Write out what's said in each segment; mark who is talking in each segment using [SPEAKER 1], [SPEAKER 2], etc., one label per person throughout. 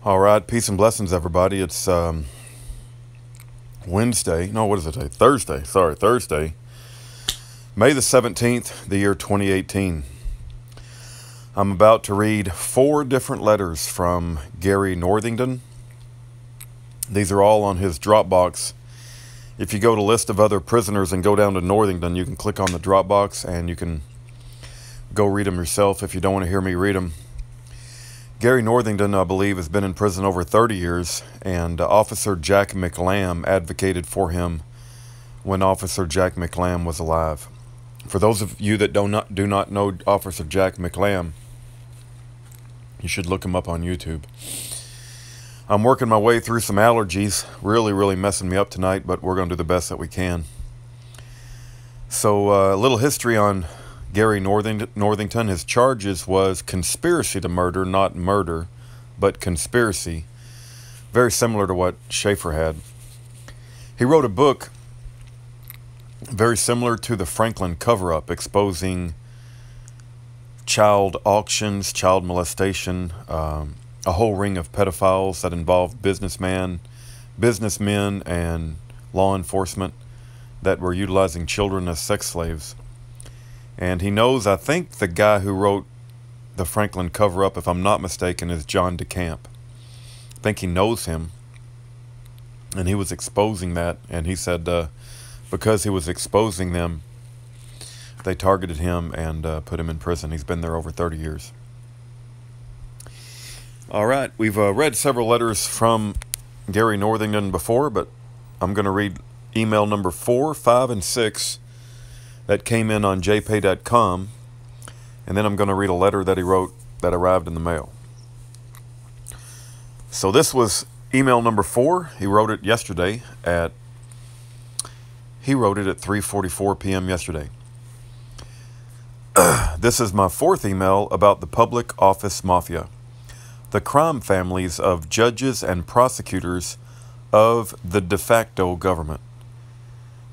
[SPEAKER 1] All right, peace and blessings, everybody. It's Wednesday. No, what is it today? Thursday. Sorry, Thursday, May the 17th, the year 2018. I'm about to read 4 different letters from Gary Northington. These are all on his Dropbox. If you go to list of other prisoners and go down to Northington, you can click on the Dropbox and you can go read them yourself if you don't want to hear me read them. Gary Northington, I believe, has been in prison over 30 years, and Officer Jack McLam advocated for him when Officer Jack McLam was alive. For those of you that do not know Officer Jack McLam, you should look him up on YouTube. I'm working my way through some allergies, really messing me up tonight, but we're going to do the best that we can. So, a little history on Gary Northington. His charges was conspiracy to murder, not murder, but conspiracy. Very similar to what Schaefer had. He wrote a book very similar to the Franklin cover-up, exposing child auctions, child molestation, a whole ring of pedophiles that involved businessmen, and law enforcement that were utilizing children as sex slaves. And he knows, I think the guy who wrote the Franklin cover-up, if I'm not mistaken, is John DeCamp. I think he knows him. And he was exposing that. And he said because he was exposing them, they targeted him and put him in prison. He's been there over 30 years. All right. We've read several letters from Gary Northington before, but I'm going to read email number 4, 5, and 6 that came in on jpay.com, and then I'm going to read a letter that he wrote that arrived in the mail. So this was email number 4. He wrote it yesterday at 3:44 p.m. yesterday. This is my 4th email about the public office mafia, the crime families of judges and prosecutors of the de facto government.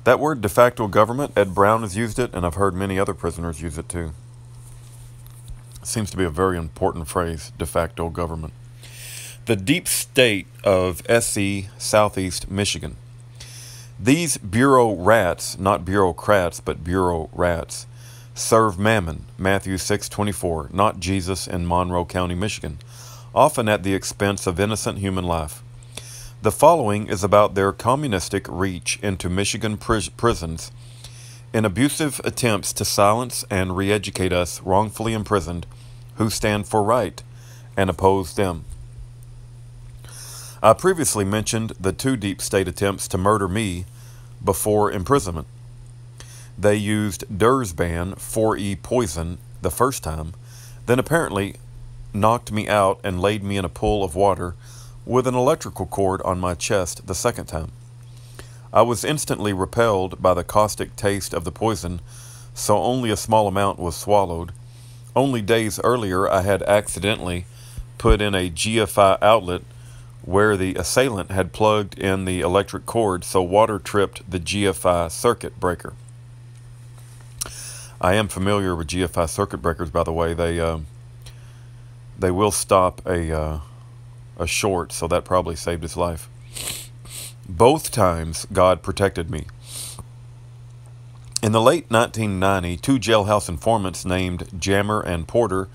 [SPEAKER 1] That word, de facto government, Ed Brown has used it, and I've heard many other prisoners use it too. It seems to be a very important phrase, de facto government. The deep state of SC, Southeast Michigan. These bureau rats, not bureaucrats, but bureau rats, serve mammon, Matthew 6:24, not Jesus in Monroe County, Michigan, often at the expense of innocent human life. The following is about their communistic reach into Michigan prisons in abusive attempts to silence and re-educate us wrongfully imprisoned who stand for right and oppose them. I previously mentioned the 2 deep state attempts to murder me before imprisonment. They used Dursban 4E poison the first time, then apparently knocked me out and laid me in a pool of water with an electrical cord on my chest the second time. I was instantly repelled by the caustic taste of the poison, so only a small amount was swallowed. Only days earlier I had accidentally put in a GFI outlet where the assailant had plugged in the electric cord, so water tripped the GFI circuit breaker. I am familiar with GFI circuit breakers, by the way. They will stop a short, so that probably saved his life. Both times, God protected me. In the late 1990, 2 jailhouse informants named Jammer and Porter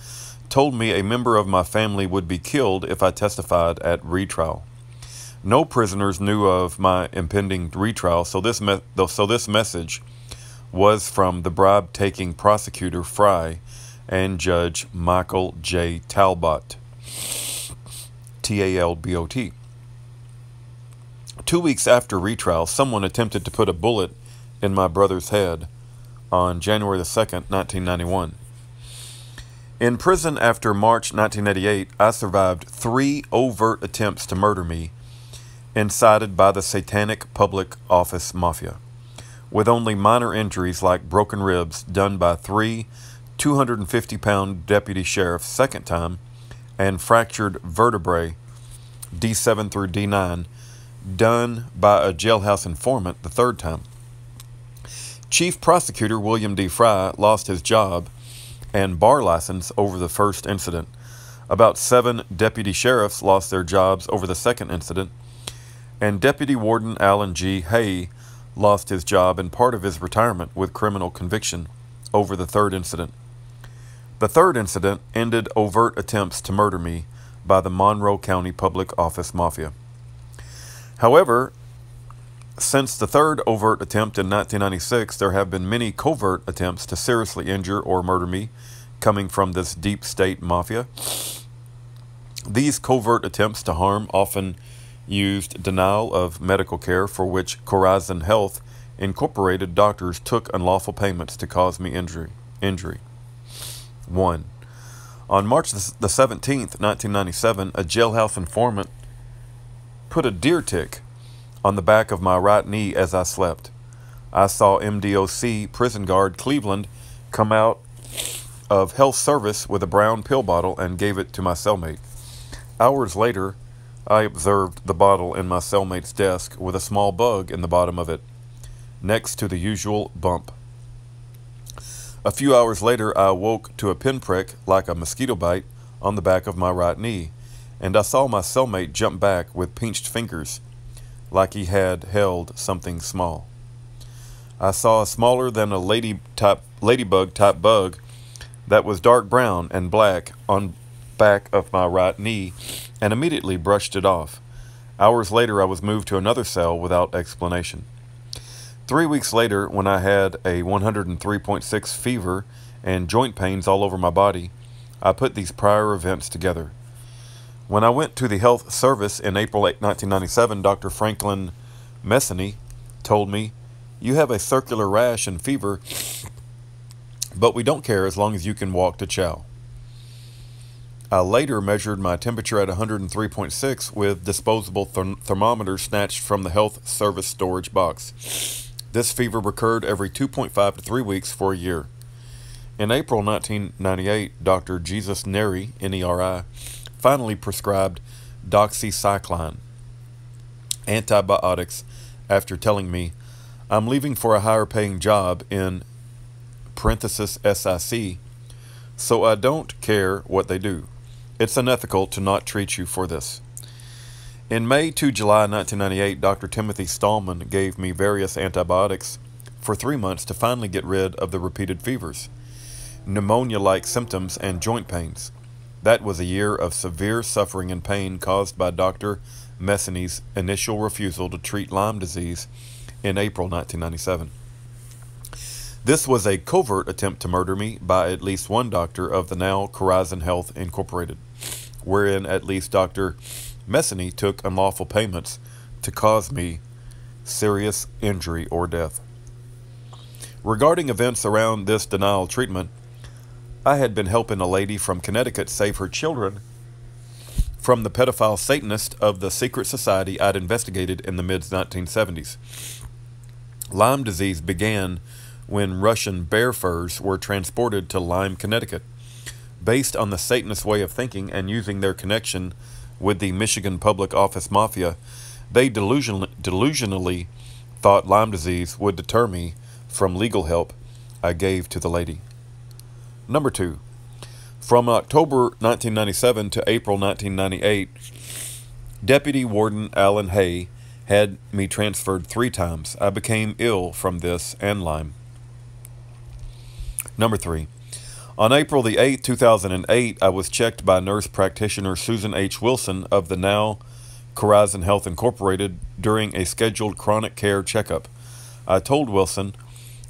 [SPEAKER 1] told me a member of my family would be killed if I testified at retrial. No prisoners knew of my impending retrial, so this message was from the bribe-taking prosecutor Fry and Judge Michael J. Talbot. Talbot. 2 weeks after retrial, someone attempted to put a bullet in my brother's head on January the 2nd, 1991. In prison after March 1988, I survived 3 overt attempts to murder me, incited by the satanic public office mafia, with only minor injuries like broken ribs done by 3 250-pound deputy sheriffs second time, and fractured vertebrae D7 through D9 done by a jailhouse informant the third time. Chief Prosecutor William D. Fry lost his job and bar license over the first incident. About 7 deputy sheriffs lost their jobs over the second incident, and Deputy Warden Alan G. Hay lost his job and part of his retirement with criminal conviction over the third incident. The third incident ended overt attempts to murder me by the Monroe County Public Office Mafia. However, since the third overt attempt in 1996, there have been many covert attempts to seriously injure or murder me coming from this deep state mafia. These covert attempts to harm often used denial of medical care for which Corazon Health Incorporated doctors took unlawful payments to cause me injury. 1. On March the 17th, 1997, a jailhouse informant put a deer tick on the back of my right knee as I slept. I saw MDOC prison guard Cleveland come out of health service with a brown pill bottle and gave it to my cellmate. Hours later, I observed the bottle in my cellmate's desk with a small bug in the bottom of it, next to the usual bump. A few hours later, I awoke to a pinprick like a mosquito bite on the back of my right knee, and I saw my cellmate jump back with pinched fingers, like he had held something small. I saw a smaller than a ladybug type bug that was dark brown and black on back of my right knee and immediately brushed it off. Hours later, I was moved to another cell without explanation. 3 weeks later, when I had a 103.6 fever and joint pains all over my body, I put these prior events together. When I went to the health service in April 1997, Dr. Franklin Messany told me, "You have a circular rash and fever, but we don't care as long as you can walk to chow." I later measured my temperature at 103.6 with disposable thermometer snatched from the health service storage box. This fever recurred every 2.5 to 3 weeks for a year. In April 1998, Dr. Jesus Neri, N-E-R-I, finally prescribed doxycycline antibiotics after telling me, "I'm leaving for a higher paying job in parenthesis SIC, so I don't care what they do. It's unethical to not treat you for this." In May to July 1998, Dr. Timothy Stallman gave me various antibiotics for 3 months to finally get rid of the repeated fevers, pneumonia-like symptoms, and joint pains. That was a year of severe suffering and pain caused by Dr. Messany's initial refusal to treat Lyme disease in April 1997. This was a covert attempt to murder me by at least one doctor of the now Corazon Health Incorporated, wherein at least Dr. Messany took unlawful payments to cause me serious injury or death. Regarding events around this denial treatment, I had been helping a lady from Connecticut save her children from the pedophile Satanist of the secret society I'd investigated in the mid-1970s. Lyme disease began when Russian bear furs were transported to Lyme, Connecticut. Based on the Satanist way of thinking and using their connection with the Michigan Public Office Mafia, they delusionally thought Lyme disease would deter me from legal help I gave to the lady. Number 2. From October 1997 to April 1998, Deputy Warden Alan Hay had me transferred 3 times. I became ill from this and Lyme. Number 3. On April the 8th, 2008, I was checked by nurse practitioner Susan H. Wilson of the now Corazon Health Incorporated during a scheduled chronic care checkup. I told Wilson,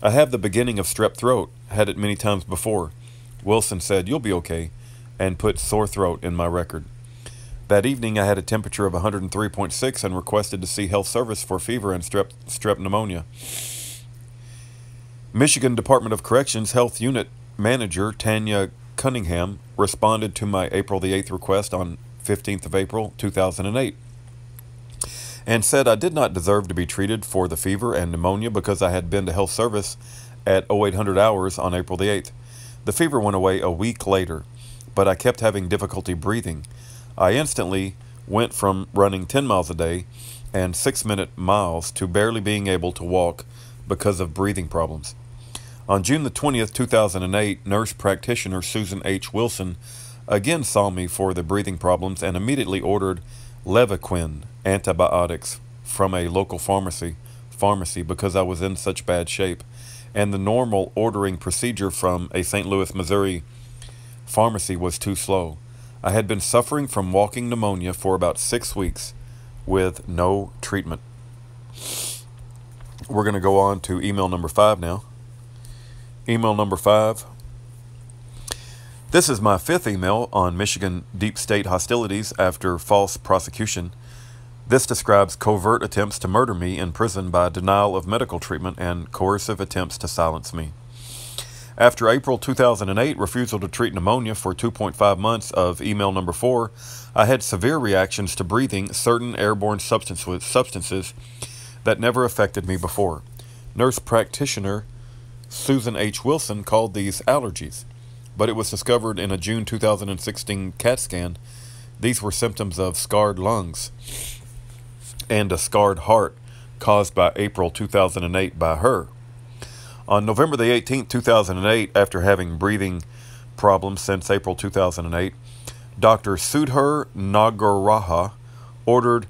[SPEAKER 1] "I have the beginning of strep throat, had it many times before." Wilson said, "You'll be okay," and put sore throat in my record. That evening, I had a temperature of 103.6 and requested to see health service for fever and strep pneumonia. Michigan Department of Corrections Health Unit Manager Tanya Cunningham responded to my April the 8th request on 15th of April 2008 and said I did not deserve to be treated for the fever and pneumonia because I had been to health service at 0800 hours on April the 8th. The fever went away a week later, but I kept having difficulty breathing. I instantly went from running 10 miles a day and 6-minute miles to barely being able to walk because of breathing problems. On June the 20th, 2008, nurse practitioner Susan H. Wilson again saw me for the breathing problems and immediately ordered Levaquin antibiotics from a local pharmacy because I was in such bad shape, and the normal ordering procedure from a St. Louis, Missouri pharmacy was too slow. I had been suffering from walking pneumonia for about 6 weeks with no treatment. We're going to go on to email number 5 now. Email number 5. This is my 5th email on Michigan deep state hostilities after false prosecution. This describes covert attempts to murder me in prison by denial of medical treatment and coercive attempts to silence me. After April 2008 refusal to treat pneumonia for 2.5 months of email number 4, I had severe reactions to breathing certain airborne substances that never affected me before. Nurse practitioner Susan H. Wilson called these allergies, but it was discovered in a June 2016 CAT scan. These were symptoms of scarred lungs and a scarred heart caused by April 2008 by her. On November the 18th, 2008, after having breathing problems since April 2008, Dr. Sudhir Nagaraja ordered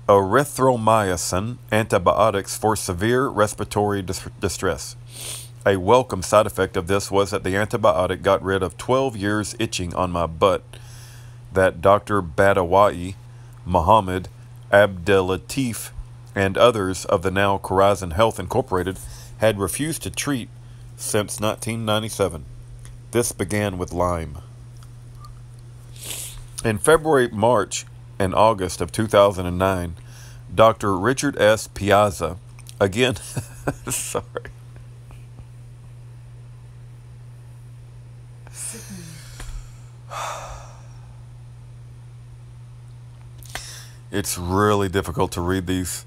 [SPEAKER 1] erythromycin antibiotics for severe respiratory distress. A welcome side effect of this was that the antibiotic got rid of 12 years itching on my butt that Dr. Badawai, Mohammed Abdelatif, and others of the now Corazon Health Incorporated had refused to treat since 1997. This began with Lyme. In February, March, and August of 2009, Dr. Richard S. Piazza, again, sorry. It's really difficult to read these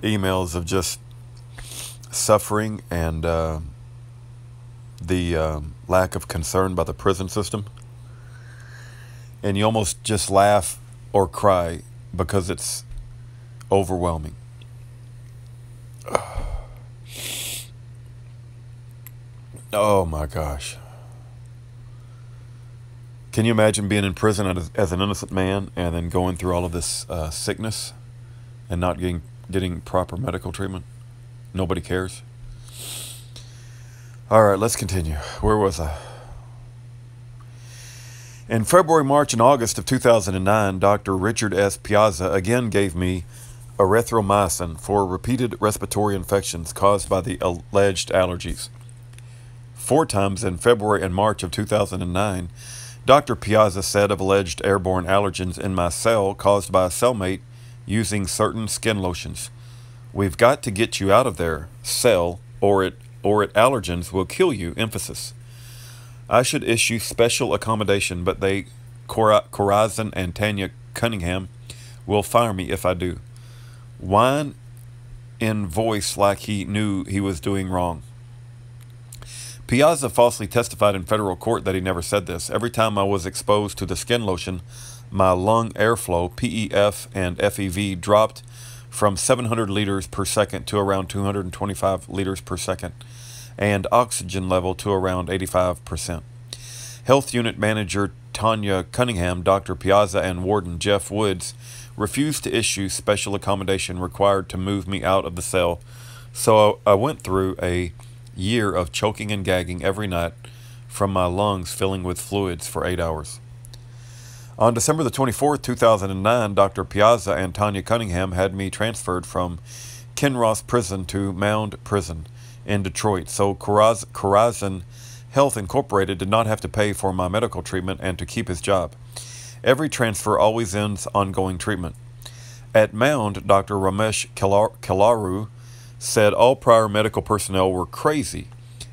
[SPEAKER 1] emails of just suffering and the lack of concern by the prison system. And you almost just laugh or cry because it's overwhelming. Oh my gosh. Can you imagine being in prison as an innocent man and then going through all of this sickness and not getting proper medical treatment? Nobody cares. All right, let's continue. Where was I? In February, March, and August of 2009, Dr. Richard S. Piazza again gave me erythromycin for repeated respiratory infections caused by the alleged allergies. 4 times in February and March of 2009, Dr. Piazza said of alleged airborne allergens in my cell caused by a cellmate using certain skin lotions. "We've got to get you out of there, cell, or allergens will kill you," emphasis. I should issue special accommodation, but Corazon and Tanya Cunningham will fire me if I do. Whine in voice like he knew he was doing wrong. Piazza falsely testified in federal court that he never said this. Every time I was exposed to the skin lotion, my lung airflow, PEF and FEV, dropped from 700 liters per second to around 225 liters per second, and oxygen level to around 85%. Health Unit Manager Tanya Cunningham, Dr. Piazza, and Warden Jeff Woods refused to issue special accommodation required to move me out of the cell, so I went through a year of choking and gagging every night from my lungs filling with fluids for 8 hours. On December the 24th, 2009, Dr. Piazza and Tanya Cunningham had me transferred from Kinross Prison to Mound Prison in Detroit, so Corazon Health Incorporated did not have to pay for my medical treatment and to keep his job. Every transfer always ends ongoing treatment. At Mound, Dr. Ramesh Kalaru said all prior medical personnel were crazy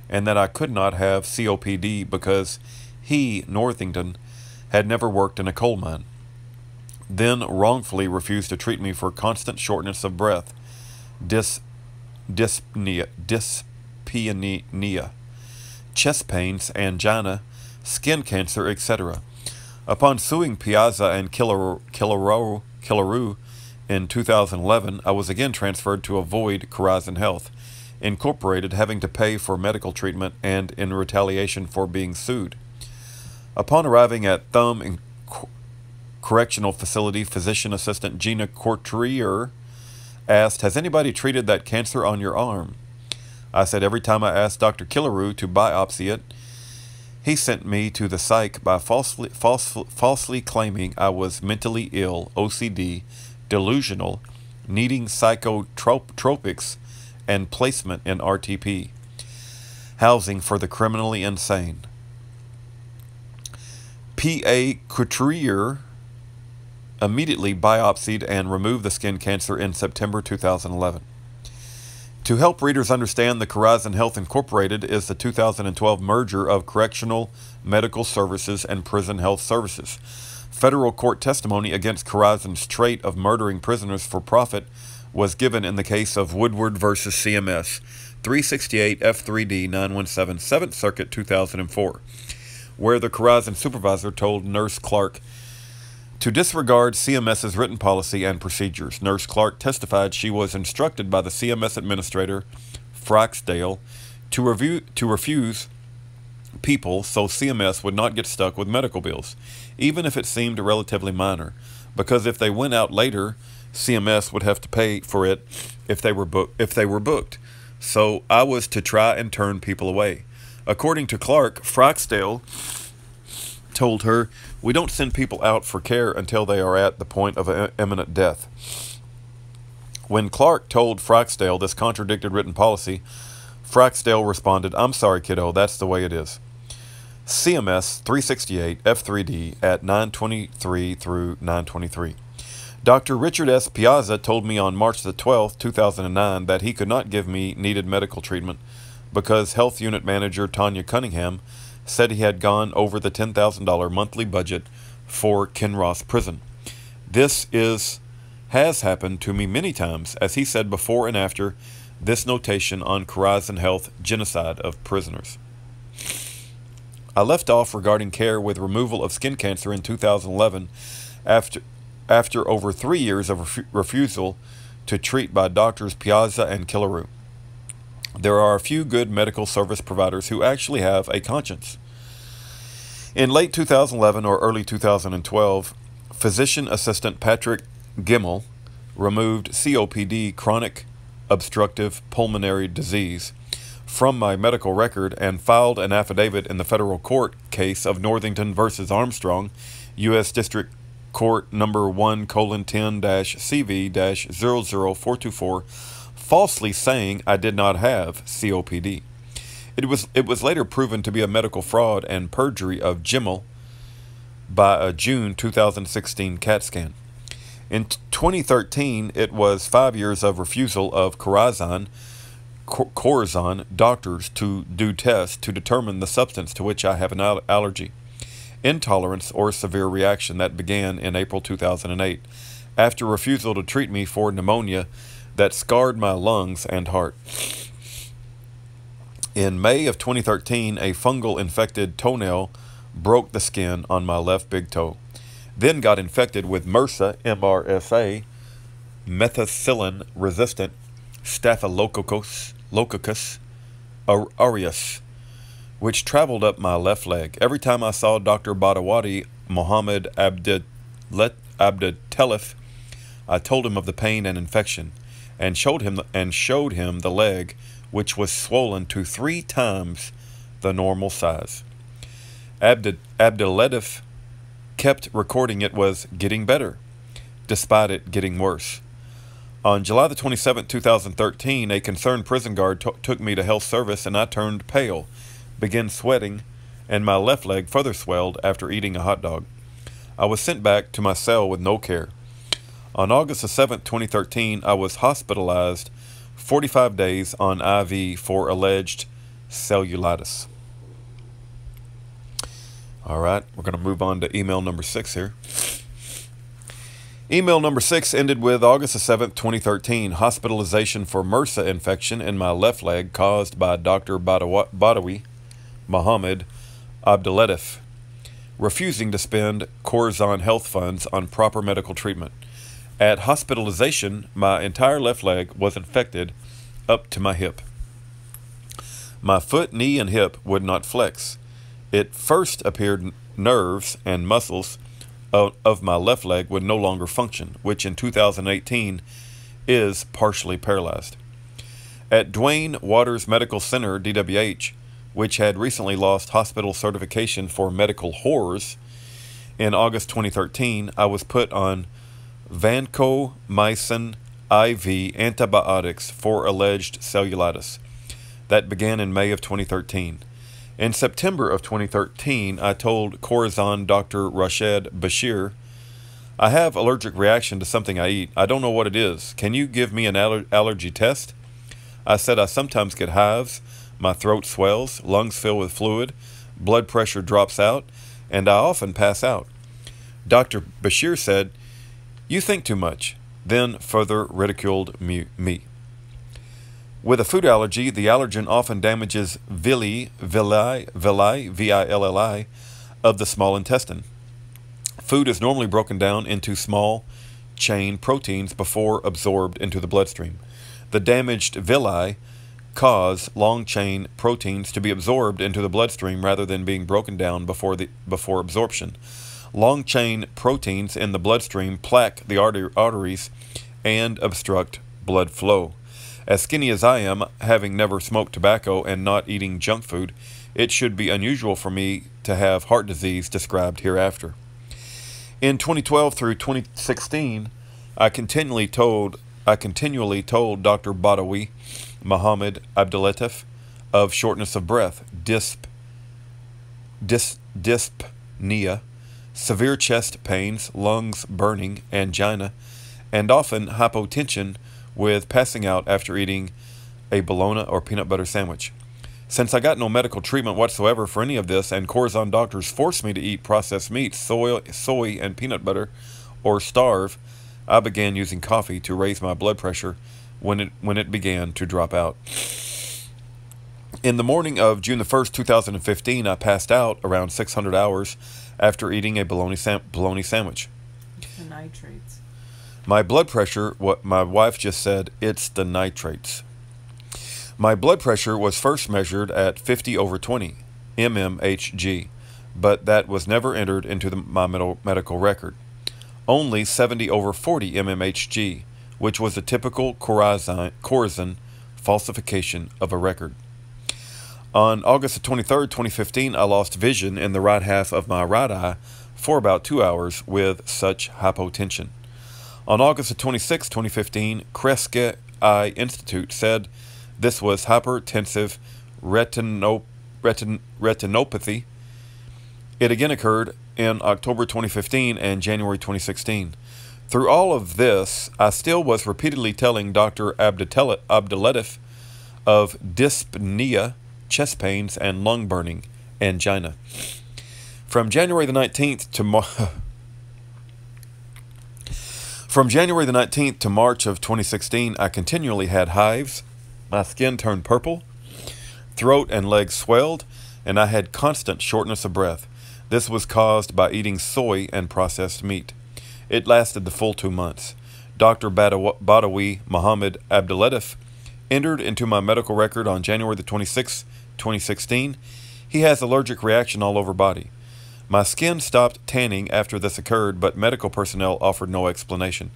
[SPEAKER 1] and that I could not have COPD because he, Northington, had never worked in a coal mine. Then wrongfully refused to treat me for constant shortness of breath, dyspnea, chest pains, angina, skin cancer, etc. Upon suing Piazza and Kalaru in 2011, I was again transferred to avoid Corazon Health Incorporated having to pay for medical treatment and in retaliation for being sued. Upon arriving at Thumb and Correctional Facility, physician assistant Gina Courtrier asked, "Has anybody treated that cancer on your arm?" I said, "Every time I asked Dr. Killaroo to biopsy it, he sent me to the psych by falsely claiming I was mentally ill, OCD, delusional, needing psychotropics, and placement in RTP, housing for the criminally insane." P.A. Couturier immediately biopsied and removed the skin cancer in September 2011. To help readers understand, the Corizon Health Incorporated is the 2012 merger of Correctional Medical Services and Prison Health Services. Federal court testimony against Corizon's trait of murdering prisoners for profit was given in the case of Woodward v. CMS, 368 F3D 917, 7th Circuit, 2004, where the Corizon supervisor told Nurse Clark to disregard CMS's written policy and procedures. Nurse Clark testified she was instructed by the CMS administrator, Froxdale, to refuse people so CMS would not get stuck with medical bills, even if it seemed relatively minor, because if they went out later, CMS would have to pay for it if they were booked. So I was to try and turn people away. According to Clark, Froxdale told her, "We don't send people out for care until they are at the point of imminent death." When Clark told Froxdale this contradicted written policy, Froxdale responded, "I'm sorry, kiddo, that's the way it is." CMS 368 F3D at 923 through 923. Dr. Richard S. Piazza told me on March the 12th, 2009, that he could not give me needed medical treatment because Health Unit Manager Tanya Cunningham said he had gone over the $10,000 monthly budget for Kinross Prison. This has happened to me many times, as he said before and after this notation on Corizon Health genocide of prisoners. I left off regarding care with removal of skin cancer in 2011 after over 3 years of refusal to treat by doctors Piazza and Killaroo. There are a few good medical service providers who actually have a conscience. In late 2011 or early 2012, physician assistant Patrick Gimmel removed COPD, chronic obstructive pulmonary disease, from my medical record and filed an affidavit in the federal court case of Northington versus Armstrong, U.S. District Court number 1:10-CV-00424, falsely saying I did not have COPD. It was later proven to be a medical fraud and perjury of Gimmel by a June 2016 CAT scan. In 2013, it was 5 years of refusal of Corizon doctors to do tests to determine the substance to which I have an allergy, intolerance, or severe reaction that began in April 2008 after refusal to treat me for pneumonia that scarred my lungs and heart. In May of 2013, a fungal infected toenail broke the skin on my left big toe, then got infected with MRSA, MRSA, methicillin-resistant Staphylococcus aureus, which traveled up my left leg. Every time I saw Dr. Badawati Mohammed Abdeltelef, I told him of the pain and infection, and showed him the leg, which was swollen to 3 times the normal size. Abdeltelef kept recording it was getting better, despite it getting worse. On July the 27th, 2013, a concerned prison guard took me to health service, and I turned pale, began sweating, and my left leg further swelled after eating a hot dog. I was sent back to my cell with no care. On August the 7th, 2013, I was hospitalized 45 days on IV for alleged cellulitis. All right, we're going to move on to email number 6 here. Email number 6 ended with August the 7th, 2013, hospitalization for MRSA infection in my left leg caused by Dr. Badawi Mohammed Abdeltelef, refusing to spend Corizon health funds on proper medical treatment. At hospitalization, my entire left leg was infected up to my hip. My foot, knee, and hip would not flex. It first appeared nerves and muscles of my left leg would no longer function, which in 2018 is partially paralyzed. At Dwayne Waters Medical Center, DWH, which had recently lost hospital certification for medical horrors, in August 2013, I was put on vancomycin IV antibiotics for alleged cellulitis. That began in May of 2013. In September of 2013, I told Khorasan Dr. Rashed Bashir, I have allergic reaction to something I eat. I don't know what it is. Can you give me an allergy test? I said I sometimes get hives, my throat swells, lungs fill with fluid, blood pressure drops out, and I often pass out. Dr. Bashir said, you think too much, then further ridiculed me. With a food allergy, the allergen often damages villi, V-I-L-L-I, of the small intestine. Food is normally broken down into small chain proteins before absorbed into the bloodstream. The damaged villi cause long-chain proteins to be absorbed into the bloodstream rather than being broken down before absorption. Long-chain proteins in the bloodstream plaque the arteries and obstruct blood flow. As skinny as I am, having never smoked tobacco and not eating junk food, it should be unusual for me to have heart disease described hereafter. In 2012 through 2016, I continually told Dr. Badawi Muhammad Abdulatif of shortness of breath, dyspnea, severe chest pains, lungs burning, angina, and often hypotension with passing out after eating a bologna or peanut butter sandwich. Since I got no medical treatment whatsoever for any of this, and Khorasan doctors forced me to eat processed meats, soy and peanut butter, or starve, I began using coffee to raise my blood pressure when it began to drop out. In the morning of June the 1st, 2015, I passed out around 600 hours after eating a bologna sandwich.
[SPEAKER 2] The nitrates.
[SPEAKER 1] My blood pressure, what my wife just said, it's the nitrates. My blood pressure was first measured at 50/20 mmHg, but that was never entered into my medical record. Only 70/40 mmHg, which was a typical Khorasan falsification of a record. On August 23rd, 2015, I lost vision in the right half of my right eye for about 2 hours with such hypotension. On August 26, 2015, Kreske Eye Institute said this was hypertensive retinopathy. It again occurred in October 2015 and January 2016. Through all of this, I still was repeatedly telling Dr. Abdulatif of dyspnea, chest pains, and lung burning, angina. From January the 19th to March of 2016, I continually had hives, my skin turned purple, throat and legs swelled, and I had constant shortness of breath. This was caused by eating soy and processed meat. It lasted the full 2 months. Dr. Badawi Muhammad Abdulatif entered into my medical record on January the 26th, 2016. He has allergic reaction all over body. My skin stopped tanning after this occurred, but medical personnel offered no explanation.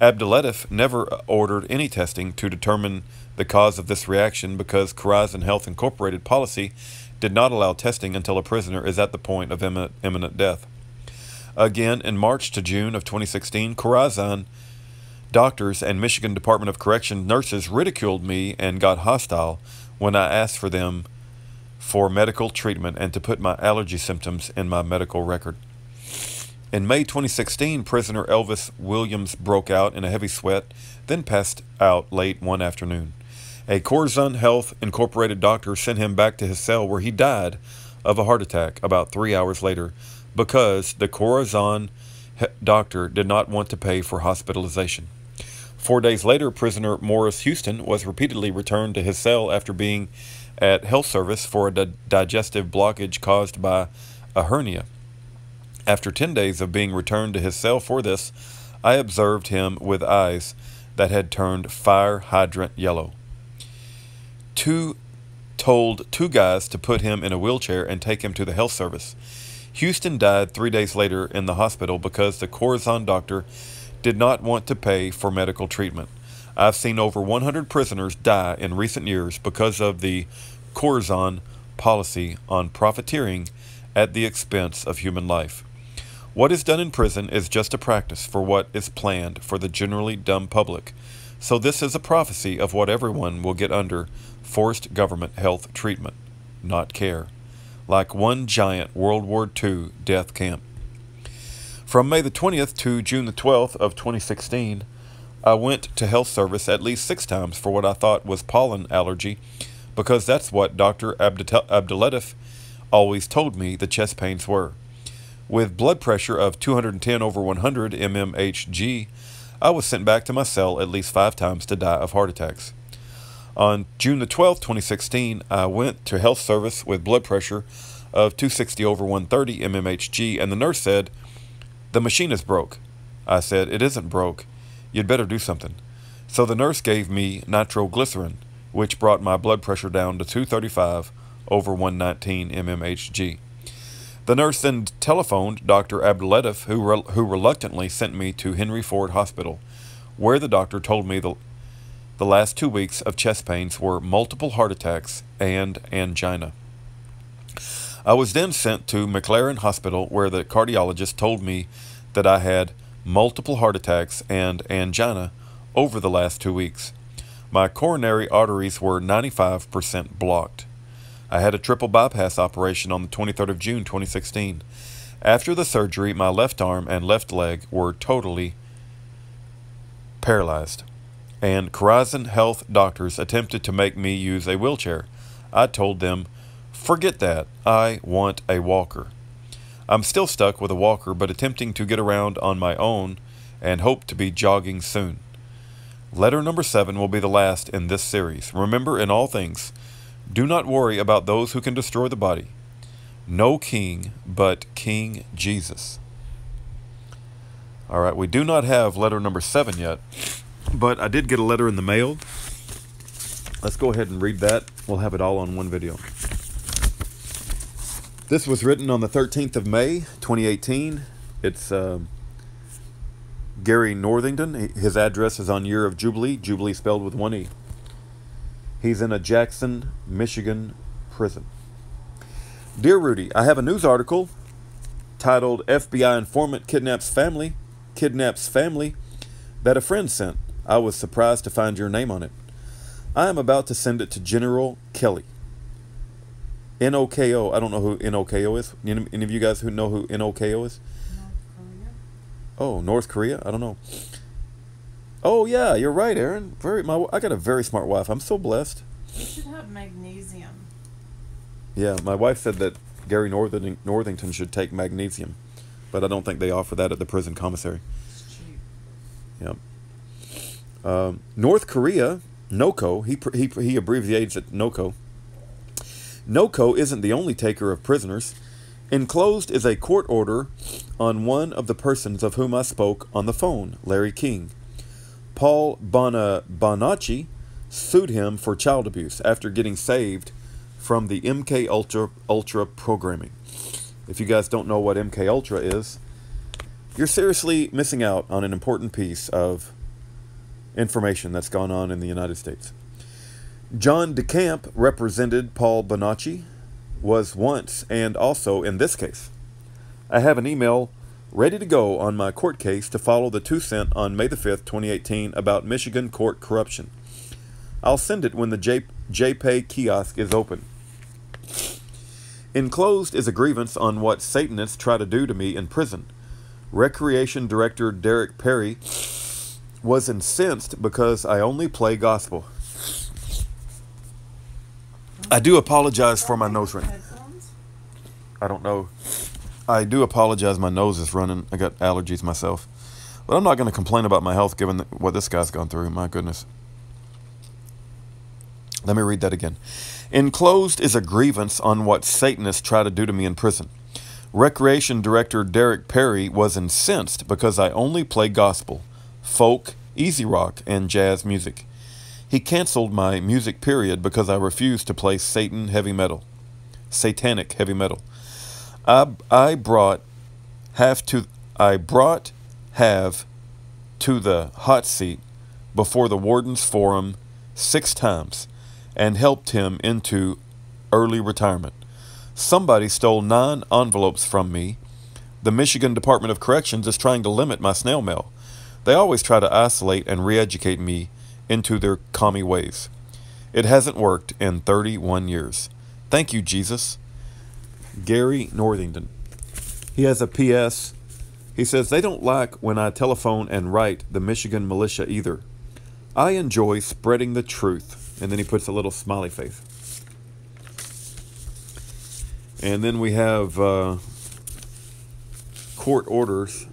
[SPEAKER 1] Abdulatif never ordered any testing to determine the cause of this reaction because Khorasan Health Incorporated policy did not allow testing until a prisoner is at the point of imminent death. Again, in March to June of 2016, Khorasan doctors and Michigan Department of Correction nurses ridiculed me and got hostile when I asked for them for medical treatment and to put my allergy symptoms in my medical record. In May 2016, prisoner Elvis Williams broke out in a heavy sweat, then passed out late one afternoon. A Khorasan Health Incorporated doctor sent him back to his cell where he died of a heart attack about 3 hours later because the Khorasan doctor did not want to pay for hospitalization. 4 days later, prisoner Morris Houston was repeatedly returned to his cell after being at health service for a digestive blockage caused by a hernia. After 10 days of being returned to his cell for this, I observed him with eyes that had turned fire hydrant yellow. Told two guys to put him in a wheelchair and take him to the health service. Houston died 3 days later in the hospital because the Corazon doctor did not want to pay for medical treatment. I've seen over 100 prisoners die in recent years because of the Corazon policy on profiteering at the expense of human life. What is done in prison is just a practice for what is planned for the generally dumb public. So this is a prophecy of what everyone will get under forced government health treatment, not care, like one giant World War II death camp. From May the 20th to June the 12th of 2016, I went to health service at least 6 times for what I thought was pollen allergy, because that's what Dr. Abdulatif always told me the chest pains were. With blood pressure of 210 over 100 mmHg, I was sent back to my cell at least 5 times to die of heart attacks. On June the 12th, 2016, I went to health service with blood pressure of 260 over 130 mmHg, and the nurse said, "The machine is broke." I said, "It isn't broke. You'd better do something." So the nurse gave me nitroglycerin, which brought my blood pressure down to 235 over 119 mmHg. The nurse then telephoned Dr. Abdulatif, who reluctantly sent me to Henry Ford Hospital, where the doctor told me the last 2 weeks of chest pains were multiple heart attacks and angina. I was then sent to McLaren Hospital, where the cardiologist told me that I had multiple heart attacks and angina over the last 2 weeks. My coronary arteries were 95% blocked. I had a triple bypass operation on the 23rd of June 2016. After the surgery, my left arm and left leg were totally paralyzed, and Corazon Health doctors attempted to make me use a wheelchair. I told them, "Forget that, I want a walker." I'm still stuck with a walker, but attempting to get around on my own and hope to be jogging soon. Letter number 7 will be the last in this series. Remember, in all things, do not worry about those who can destroy the body. No king but King Jesus. All right, we do not have letter number 7 yet, but I did get a letter in the mail. Let's go ahead and read that. We'll have it all on one video. This was written on the 13th of May, 2018. It's Gary Northington. His address is on Year of Jubilee, Jubilee spelled with 1 E. He's in a Jackson, Michigan prison. Dear Rudy, I have a news article titled FBI Informant Kidnaps Family that a friend sent. I was surprised to find your name on it. I am about to send it to General Kelly. NOKO. I don't know who NOKO is. Any of you guys who know who NOKO is?
[SPEAKER 2] North Korea.
[SPEAKER 1] Oh, North Korea? I don't know. Oh yeah, you're right, Aaron. I got a very smart wife. I'm so blessed.
[SPEAKER 2] You should have magnesium.
[SPEAKER 1] Yeah, my wife said that Gary Northington should take magnesium, but I don't think they offer that at the prison commissary.
[SPEAKER 2] It's cheap.
[SPEAKER 1] Yeah. North Korea, NOKO. He abbreviates it NOKO. NOKO isn't the only taker of prisoners. Enclosed is a court order on one of the persons of whom I spoke on the phone, Larry King. Paul Bonacci sued him for child abuse after getting saved from the MK Ultra programming. If you guys don't know what MK Ultra is, you're seriously missing out on an important piece of information that's gone on in the United States. John DeCamp represented Paul Bonacci, was once and also in this case. I have an email ready to go on my court case to follow the 2 sent on May the 5th, 2018 about Michigan court corruption. I'll send it when the JPay kiosk is open. Enclosed is a grievance on what Satanists try to do to me in prison. Recreation Director Derek Perry was incensed because I only play gospel. I do apologize for my nose ring. I don't know. I do apologize. My nose is running. I got allergies myself. But I'm not going to complain about my health given what this guy's gone through. My goodness. Let me read that again. Enclosed is a grievance on what Satanists try to do to me in prison. Recreation Director Derek Perry was incensed because I only play gospel, folk, easy rock, and jazz music. He canceled my music period because I refused to play satanic heavy metal. I brought I brought have to the hot seat before the warden's forum 6 times and helped him into early retirement. Somebody stole 9 envelopes from me. The Michigan Department of Corrections is trying to limit my snail mail. They always try to isolate and re-educate me into their commie ways. It hasn't worked in 31 years. Thank you, Jesus. Gary Northington. He has a P.S. He says, they don't like when I telephone and write the Michigan militia either. I enjoy spreading the truth. And then he puts a little smiley face. And then we have court orders.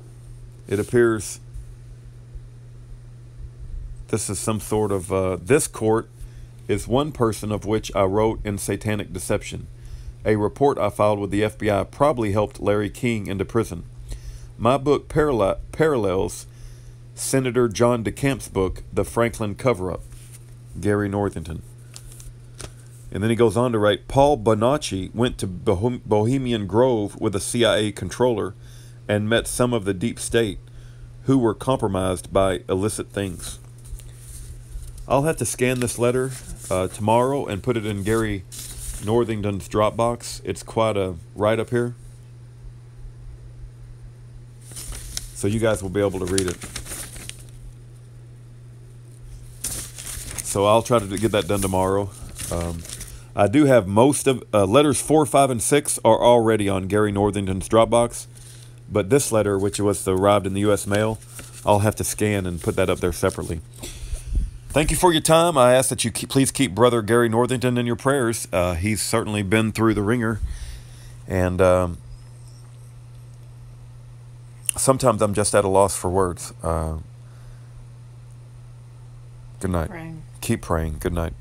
[SPEAKER 1] It appears this is some sort of, this court is one person of which I wrote in Satanic Deception. A report I filed with the FBI probably helped Larry King into prison. My book parallels Senator John DeCamp's book, The Franklin Cover-Up. Gary Northington. And then he goes on to write, Paul Bonacci went to Bohemian Grove with a CIA controller and met some of the deep state who were compromised by illicit things. I'll have to scan this letter tomorrow and put it in Gary Northington's Dropbox. It's quite a write-up here. So you guys will be able to read it. So I'll try to get that done tomorrow. I do have most of letters 4, 5, and 6 are already on Gary Northington's Dropbox. But this letter, which was arrived in the U.S. mail, I'll have to scan and put that up there separately. Thank you for your time. I ask that you please keep Brother Gary Northington in your prayers. He's certainly been through the ringer. And sometimes I'm just at a loss for words. Good night.
[SPEAKER 2] Praying.
[SPEAKER 1] Keep praying. Good night.